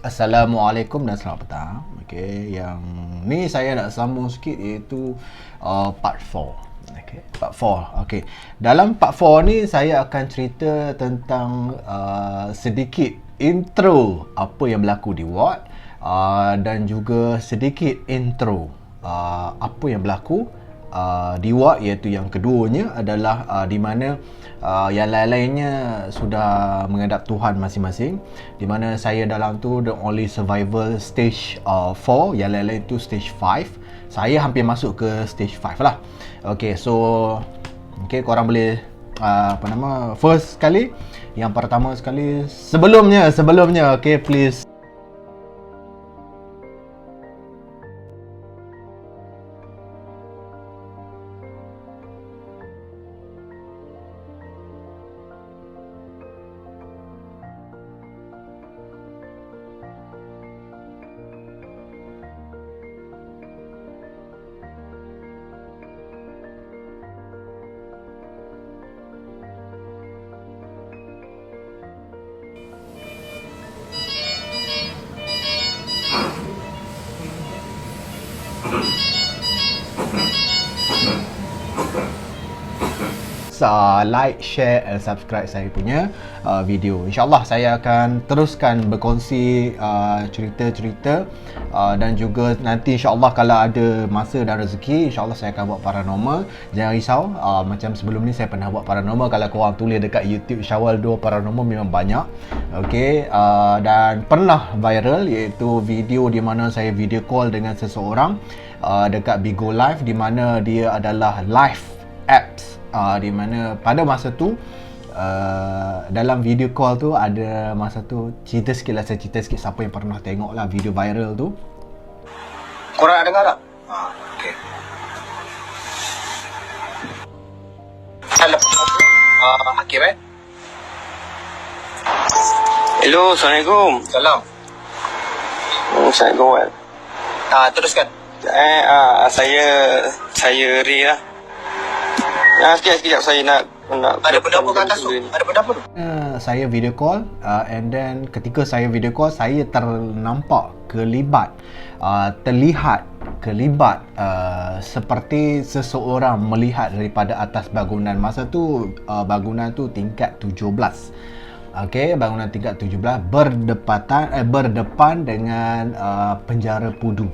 Assalamualaikum dan selamat petang. Okey, yang ni saya nak sambung sikit iaitu part 4. Okey, part 4. Okey. Dalam part 4 ni saya akan cerita tentang sedikit intro apa yang berlaku di ward dan juga sedikit intro apa yang berlaku di ward, iaitu yang keduanya adalah di mana yang lain-lainnya sudah menghadap Tuhan masing-masing, di mana saya dalam tu the only survival stage 4, yang lain-lain tu stage 5. Saya hampir masuk ke stage 5 lah. Okay, so korang boleh first sekali, yang pertama sekali, sebelumnya okay, please like, share and subscribe saya punya video. InsyaAllah saya akan teruskan berkongsi cerita-cerita dan juga nanti insyaAllah kalau ada masa dan rezeki, insyaAllah saya akan buat paranormal. Jangan risau, macam sebelum ni saya pernah buat paranormal. Kalau korang tulis dekat YouTube Syawal 2 paranormal memang banyak. Okay, dan pernah viral iaitu video di mana saya video call dengan seseorang dekat Bigo Live, di mana dia adalah live apps. Di mana pada masa tu dalam video call tu ada masa tu saya cerita sikit siapa yang pernah tengok lah video viral tu. Korang nak dengar tak? Okay. Hakim Hello, Assalamualaikum. Salam. Assalamualaikum. Teruskan. Saya Ray lah. Sekejap saya nak ada benda apa kat atas tu? Ada benda apa tu? Saya video call and then ketika saya video call, saya terlihat kelibat seperti seseorang melihat daripada atas bangunan. Masa tu bangunan tu tingkat 17. Okey, bangunan tingkat 17 berdepan dengan penjara Pudu.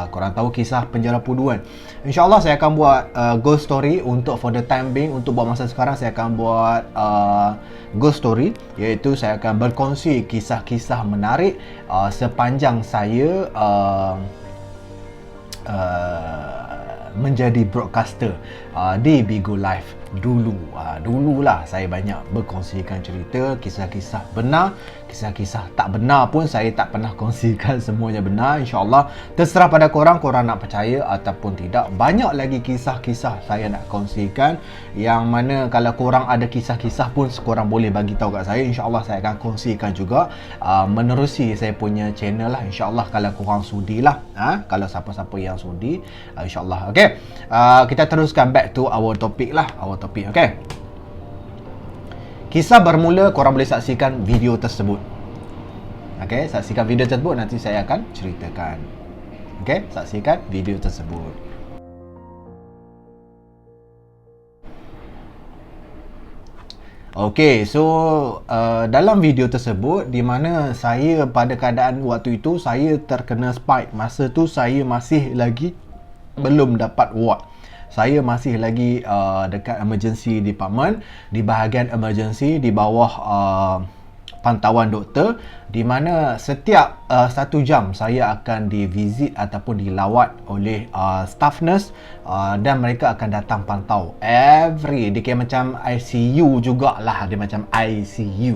Korang tahu kisah penjara Pudu kan? InsyaAllah saya akan buat ghost story untuk for the time being. Untuk buat masa sekarang saya akan buat ghost story, iaitu saya akan berkongsi kisah-kisah menarik sepanjang saya menjadi broadcaster di Bigo Live dululah. Saya banyak berkongsikan cerita, kisah-kisah benar, kisah-kisah tak benar pun saya tak pernah kongsikan semuanya benar. InsyaAllah terserah pada korang nak percaya ataupun tidak. Banyak lagi kisah-kisah saya nak kongsikan, yang mana kalau korang ada kisah-kisah pun korang boleh bagi tahu kat saya. InsyaAllah saya akan kongsikan juga menerusi saya punya channel lah. InsyaAllah kalau korang sudi lah, kalau siapa-siapa yang sudi, InsyaAllah. Okay, kita teruskan back to our topic lah. Okay, kisah bermula, korang boleh saksikan video tersebut. Okay, saksikan video tersebut, nanti saya akan ceritakan. Okay, saksikan video tersebut. Okay, so dalam video tersebut, di mana saya pada keadaan waktu itu saya terkena spike. Masa tu saya masih lagi belum dapat ward. Saya masih lagi dekat emergency department, di bahagian emergency di bawah pantauan doktor, di mana setiap 1 jam saya akan divisit ataupun dilawat oleh staff nurse, dan mereka akan datang pantau dia kira macam ICU jugalah, dia macam ICU.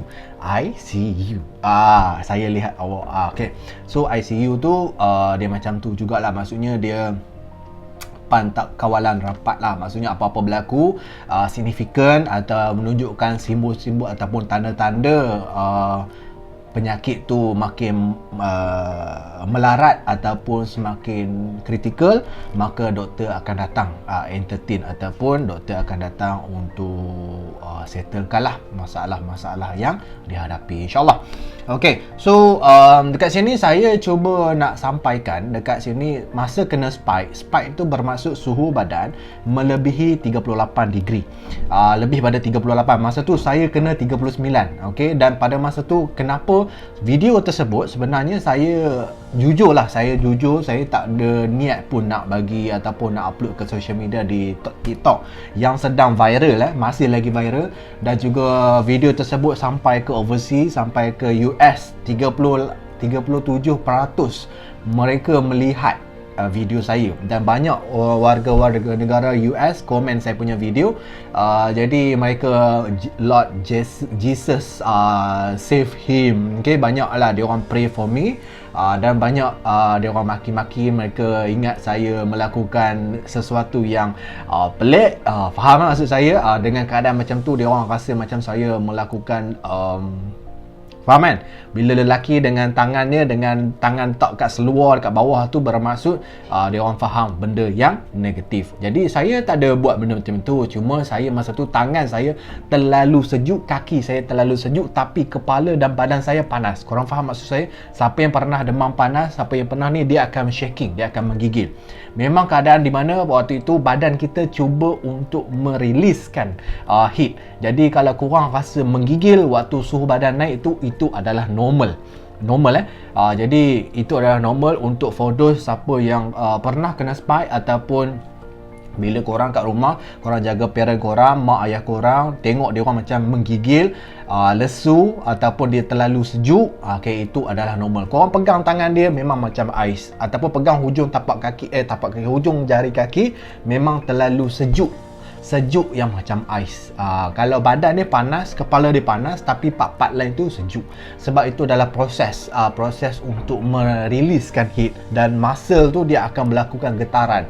Saya lihat awak. Okay, so ICU tu dia macam tu jugalah, maksudnya dia pantau kawalan rapat lah. Maksudnya apa-apa berlaku signifikan atau menunjukkan simbol-simbol ataupun tanda-tanda penyakit tu makin melarat ataupun semakin kritikal, maka doktor akan datang entertain ataupun doktor akan datang untuk settlekanlah masalah-masalah yang dihadapi, insyaAllah. Okay, so dekat sini saya cuba nak sampaikan, dekat sini masa kena spike itu bermaksud suhu badan melebihi 38 degree, lebih pada 38. Masa tu saya kena 39. Okay, dan pada masa tu kenapa video tersebut, sebenarnya saya jujur, saya tak ada niat pun nak bagi ataupun nak upload ke social media di TikTok yang sedang viral, masih lagi viral, dan juga video tersebut sampai ke overseas, sampai ke US. 37% mereka melihat video saya, dan banyak warga-warga negara US komen saya punya video. Jadi mereka Lord Jesus save him. Okay, banyaklah dia orang pray for me, dan banyak dia orang maki-maki, mereka ingat saya melakukan sesuatu yang pelik. Faham maksud saya? Dengan keadaan macam tu, dia orang rasa macam saya melakukan faham kan? Bila lelaki dengan tangannya, dengan tangan tak kat seluar, dekat bawah tu, bermaksud dia orang faham benda yang negatif. Jadi saya tak ada buat benda macam tu. Cuma saya masa tu tangan saya terlalu sejuk, kaki saya terlalu sejuk, tapi kepala dan badan saya panas. Korang faham maksud saya? Siapa yang pernah demam panas, siapa yang pernah ni, dia akan shaking, dia akan menggigil. Memang keadaan di mana waktu itu badan kita cuba untuk meriliskan heat. Jadi kalau korang rasa menggigil waktu suhu badan naik, itu adalah normal. Jadi itu adalah normal untuk for those siapa yang pernah kena spike, ataupun bila korang kat rumah, korang jaga parent korang, mak ayah korang, tengok dia orang macam menggigil, lesu, ataupun dia terlalu sejuk, okay, itu adalah normal. Korang pegang tangan dia memang macam ais, ataupun pegang hujung tapak kaki, hujung jari kaki memang terlalu sejuk yang macam ais. Kalau badan dia panas, kepala dia panas, tapi part-part lain tu sejuk. Sebab itu adalah proses untuk meriliskan heat, dan muscle tu dia akan melakukan getaran.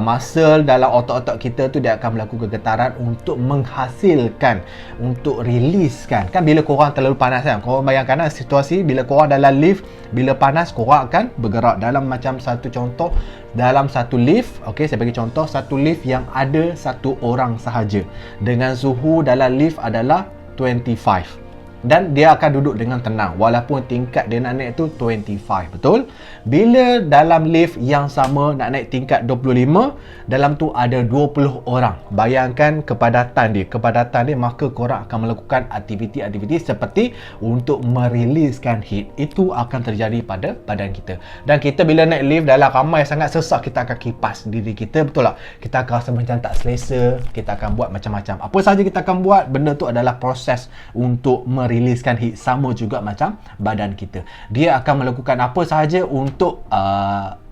Muscle dalam otot-otot kita tu dia akan melakukan getaran untuk menghasilkan, untuk riliskan. Kan bila korang terlalu panas kan, korang bayangkan situasi bila korang dalam lift, bila panas korang akan bergerak. Dalam macam satu contoh, dalam satu lift, okay, saya bagi contoh, satu lift yang ada satu orang sahaja, dengan suhu dalam lift adalah 25, dan dia akan duduk dengan tenang walaupun tingkat dia nak naik tu 25, betul? Bila dalam lift yang sama nak naik tingkat 25, dalam tu ada 20 orang. Bayangkan kepadatan dia, maka korang akan melakukan aktiviti-aktiviti seperti untuk meriliskan heat. Itu akan terjadi pada badan kita. Dan kita bila naik lift dalam ramai sangat, sesak kita akan kipas diri kita, betul tak? Kita akan rasa macam tak selesa, kita akan buat macam-macam. Apa saja kita akan buat, benda tu adalah proses untuk meriliskan heat. Sama juga macam badan kita, dia akan melakukan apa sahaja untuk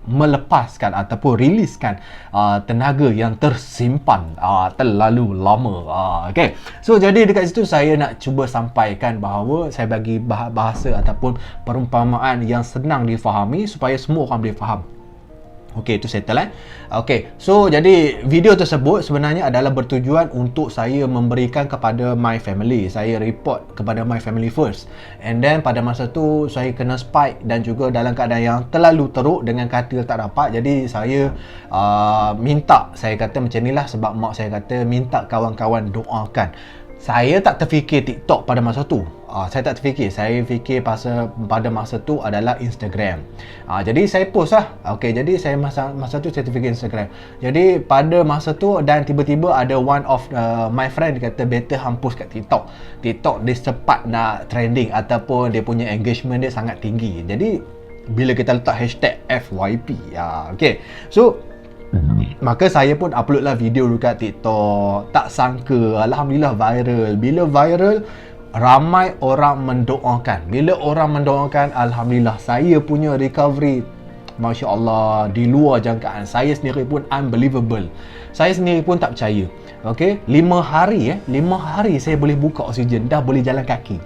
melepaskan ataupun riliskan tenaga yang tersimpan terlalu lama. Okay, so jadi dekat situ saya nak cuba sampaikan bahawa saya bagi bahasa ataupun perumpamaan yang senang difahami supaya semua orang boleh faham. Okey, itu settle Okey, so jadi video tersebut sebenarnya adalah bertujuan untuk saya memberikan kepada my family. Saya report kepada my family first, and then pada masa tu saya kena spike, dan juga dalam keadaan yang terlalu teruk dengan katil tak dapat. Jadi saya minta, saya kata macam ni lah, sebab mak saya kata minta kawan-kawan doakan. Saya tak terfikir TikTok pada masa tu. Saya tak terfikir. Saya fikir pada masa tu adalah Instagram. Jadi saya post lah. Okay, jadi saya masa tu saya terfikir Instagram. Jadi pada masa tu, dan tiba-tiba ada one of my friend dia kata better hampus kat TikTok. TikTok dia cepat nak trending, ataupun dia punya engagement dia sangat tinggi. Jadi bila kita letak hashtag FYP, okay, so maka saya pun upload lah video dekat TikTok. Tak sangka, alhamdulillah viral. Bila viral, ramai orang mendoakan. Bila orang mendoakan, alhamdulillah saya punya recovery, Masya Allah, di luar jangkaan. Saya sendiri pun unbelievable. Saya sendiri pun tak percaya. Okay, 5 hari saya boleh buka oksigen, dah boleh jalan kaki.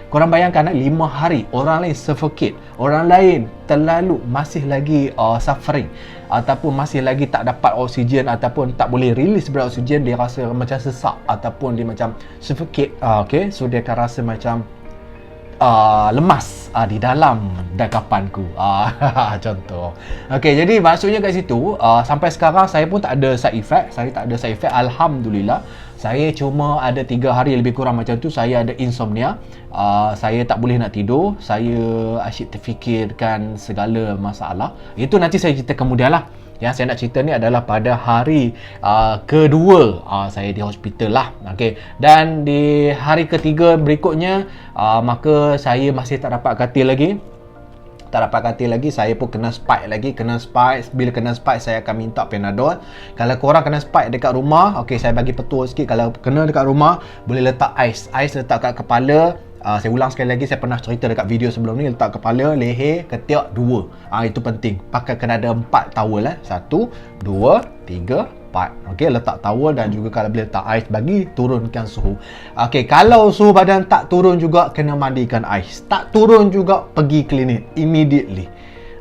Korang bayangkan 5 hari, orang lain suffocate, orang lain terlalu masih lagi suffering, ataupun masih lagi tak dapat oksigen, ataupun tak boleh release berat oksigen. Dia rasa macam sesak, ataupun dia macam suffocate. Okay, so dia akan rasa macam lemas di dalam dakapanku. Contoh. Okey, jadi maksudnya kat situ sampai sekarang saya pun tak ada side effect. Saya tak ada side effect, alhamdulillah. Saya cuma ada 3 hari lebih kurang macam tu saya ada insomnia. Saya tak boleh nak tidur. Saya asyik terfikirkan segala masalah. Itu nanti saya cerita kemudian lah. Yang saya nak cerita ni adalah pada hari kedua saya di hospital lah. Okay. Dan di hari ketiga berikutnya maka saya masih tak dapat katil lagi. Saya pun kena spike lagi. Bila kena spike saya akan minta Panadol. Kalau korang kena spike dekat rumah, okey, saya bagi petua sikit. Kalau kena dekat rumah, boleh letak ais letak kat kepala. Saya ulang sekali lagi, saya pernah cerita dekat video sebelum ni, letak kepala, leher, ketiak 2. Itu penting. Kena ada 4 towel 1, 2, 3, 4. Okey, letak towel dan juga kalau boleh letak ais bagi turunkan suhu. Okey, kalau suhu badan tak turun juga kena mandikan ais. Tak turun juga pergi klinik immediately.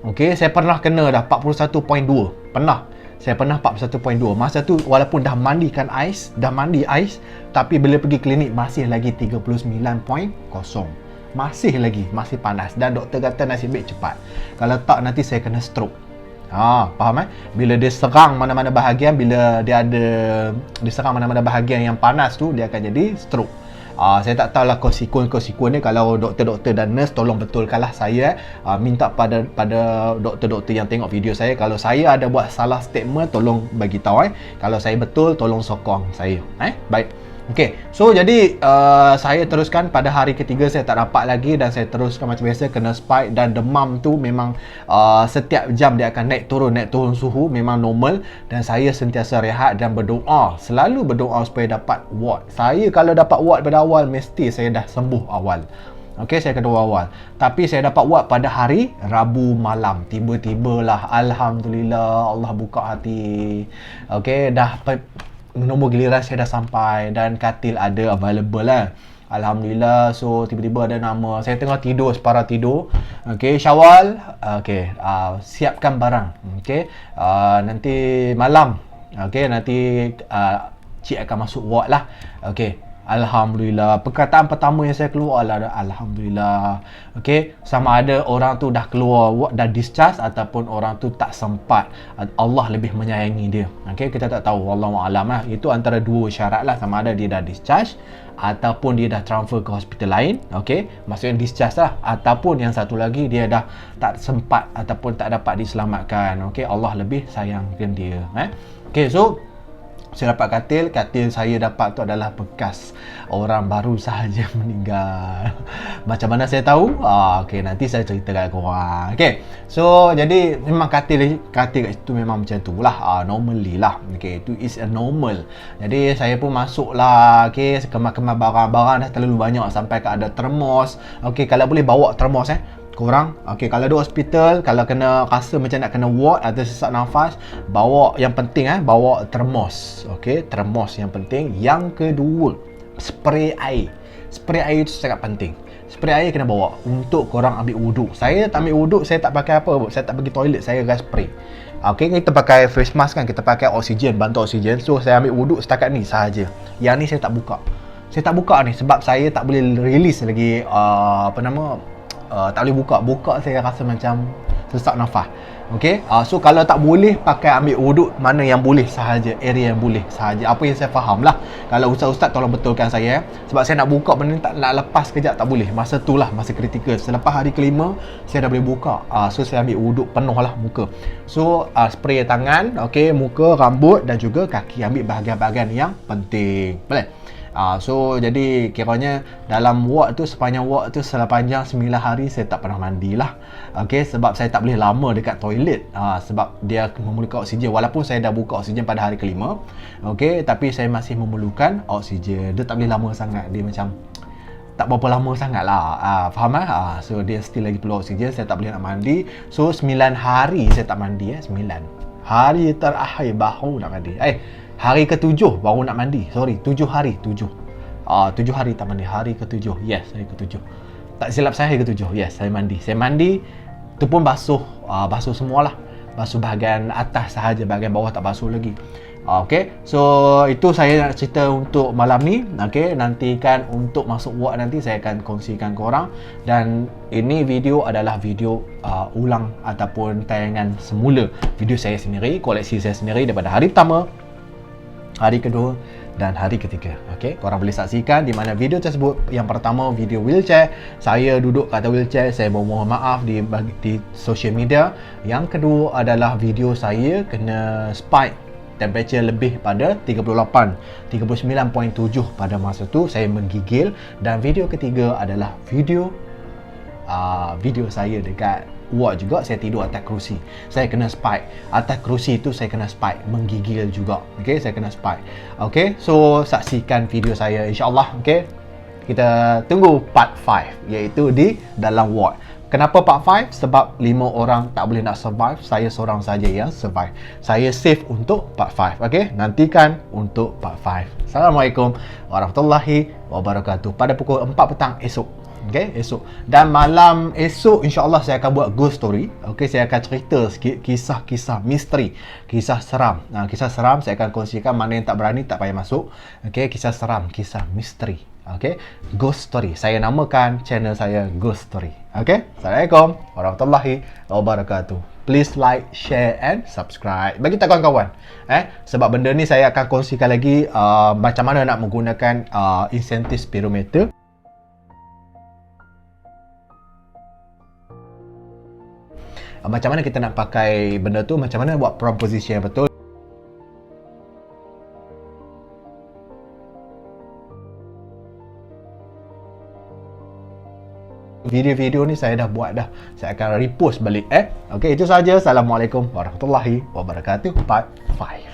Okey, saya pernah kena dah 41.2. Saya pernah 41.2. Masa tu walaupun dah mandi ais, tapi bila pergi klinik masih lagi 39.0. Masih panas dan doktor kata nasib baik cepat. Kalau tak nanti saya kena stroke. Faham Bila dia serang mana-mana bahagian, mana-mana bahagian yang panas tu, dia akan jadi stroke. Saya tak tahulah konsekuen ni. Kalau doktor-doktor dan nurse tolong betulkanlah saya. Minta pada doktor-doktor yang tengok video saya, kalau saya ada buat salah statement tolong bagi tahu. Kalau saya betul tolong sokong saya. Baik. Okey, so jadi saya teruskan pada hari ketiga saya tak dapat lagi dan saya teruskan macam biasa kena spike dan demam tu memang setiap jam dia akan naik turun suhu, memang normal dan saya sentiasa rehat dan berdoa, selalu berdoa supaya dapat ward. Saya kalau dapat ward pada awal mesti saya dah sembuh awal. Okey, saya kedua awal. Tapi saya dapat ward pada hari Rabu malam. Tiba-tibalah alhamdulillah Allah buka hati. Okey, dah nombor giliran saya dah sampai dan katil ada available lah. Alhamdulillah. So tiba-tiba ada nama. Saya tengah tidur, separuh tidur. Okey, Syawal. Okey, siapkan barang. Okey, nanti malam. Okey, nanti cik akan masuk ward lah. Okey. Alhamdulillah. Perkataan pertama yang saya keluar lah alhamdulillah. Okey, sama ada orang tu dah keluar dah discharge ataupun orang tu tak sempat, Allah lebih menyayangi dia. Okey, kita tak tahu, wallahu alam lah. Itu antara dua syarat lah, sama ada dia dah discharge ataupun dia dah transfer ke hospital lain. Okey, maksudnya discharge lah, ataupun yang satu lagi dia dah tak sempat ataupun tak dapat diselamatkan. Okey, Allah lebih sayangkan dia. Okey, so saya dapat katil saya dapat tu adalah bekas orang baru sahaja meninggal. Macam mana saya tahu? Okey, nanti saya cerita kat korang. Okey, so jadi memang katil kat situ memang macam tu lah, normally lah. Okey, itu is a normal. Jadi saya pun masuk lah. Okey, kemas-kemas barang-barang dah terlalu banyak sampai ke ada termos. Okey, kalau boleh bawa termos korang. Okey, kalau ada hospital, kalau kena rasa macam nak kena ward atau sesak nafas, bawa yang penting bawa termos. Okey, termos yang penting. Yang kedua, spray air. Spray air itu sangat penting. Spray air kena bawa untuk korang ambil wuduk. Saya tak ambil wuduk, saya tak pakai apa. Saya tak pergi toilet, saya akan spray. Okey, kita pakai face mask kan, kita pakai oksigen, bantu oksigen. So saya ambil wuduk setakat ni sahaja. Yang ni saya tak buka. Saya tak buka ni sebab saya tak boleh release lagi tak boleh buka saya rasa macam sesak nafas. Okey, so kalau tak boleh pakai ambil wuduk, mana yang boleh sahaja, area yang boleh sahaja, apa yang saya faham lah. Kalau ustaz-ustaz tolong betulkan saya, sebab saya nak buka benda ni tak nak lepas kejap, tak boleh. Masa tu lah masa kritikal. Selepas hari kelima saya dah boleh buka. So saya ambil wuduk penuh lah muka. So spray tangan, okey, muka, rambut dan juga kaki, ambil bahagian-bahagian yang penting. Boleh? So jadi kiranya dalam ward tu, sepanjang ward tu sepanjang 9 hari saya tak pernah mandi lah. Okey, sebab saya tak boleh lama dekat toilet, sebab dia memerlukan oksigen. Walaupun saya dah buka oksigen pada hari kelima, okey, tapi saya masih memerlukan oksigen. Dia tak boleh lama sangat, dia macam tak berapa lama sangat lah. Faham lah? So dia still lagi perlu oksigen. Saya tak boleh nak mandi. So 9 hari saya tak mandi. 9 hari terakhir baru nak mandi. Hari ke-7 baru nak mandi. 7 hari. 7 hari tak mandi. Hari ke-7. Yes, hari ke-7. Tak silap saya hari ke-7. Yes, saya mandi. Saya mandi tu pun basuh semualah. Basuh bahagian atas sahaja, bahagian bawah tak basuh lagi. Okay, so itu saya nak cerita untuk malam ni. Okay, nantikan untuk masuk ward nanti saya akan kongsikan korang. Dan ini video adalah video ulang ataupun tayangan semula video saya sendiri, koleksi saya sendiri daripada hari pertama, hari kedua dan hari ketiga. Okey, korang boleh saksikan di mana video tersebut. Yang pertama video wheelchair, saya duduk kat atas wheelchair, saya mohon maaf di social media. Yang kedua adalah video saya kena spike temperature lebih pada 39.7 pada masa tu, saya menggigil. Dan video ketiga adalah video saya dekat ward juga, saya tidur atas kerusi, saya kena spike atas kerusi tu, saya kena spike, menggigil juga. Okey, saya kena spike. Okey, so saksikan video saya insya-Allah. Okey, kita tunggu part 5 iaitu di dalam ward. Kenapa part 5? Sebab 5 orang tak boleh nak survive, saya seorang saja yang survive. Saya save untuk part 5. Okey, nantikan untuk part 5. Assalamualaikum warahmatullahi wabarakatuh. Pada pukul 4 petang esok. Okey, esok. Dan malam esok insya-Allah saya akan buat ghost story. Okey, saya akan cerita sikit kisah-kisah misteri, kisah seram. Kisah seram saya akan kongsikan, mana yang tak berani tak payah masuk. Okey, kisah seram, kisah misteri. Okey, ghost story. Saya namakan channel saya Ghost Story. Okey, Assalamualaikum warahmatullahi wabarakatuh. Please like, share and subscribe. Bagi tak kawan-kawan. Sebab benda ni saya akan kongsikan lagi macam mana nak menggunakan insentif spirometer. Macam mana kita nak pakai benda tu, macam mana buat prompt position yang betul. Video-video ni saya dah buat dah. Saya akan repost balik. Okey, itu saja. Assalamualaikum warahmatullahi wabarakatuh. Part 5.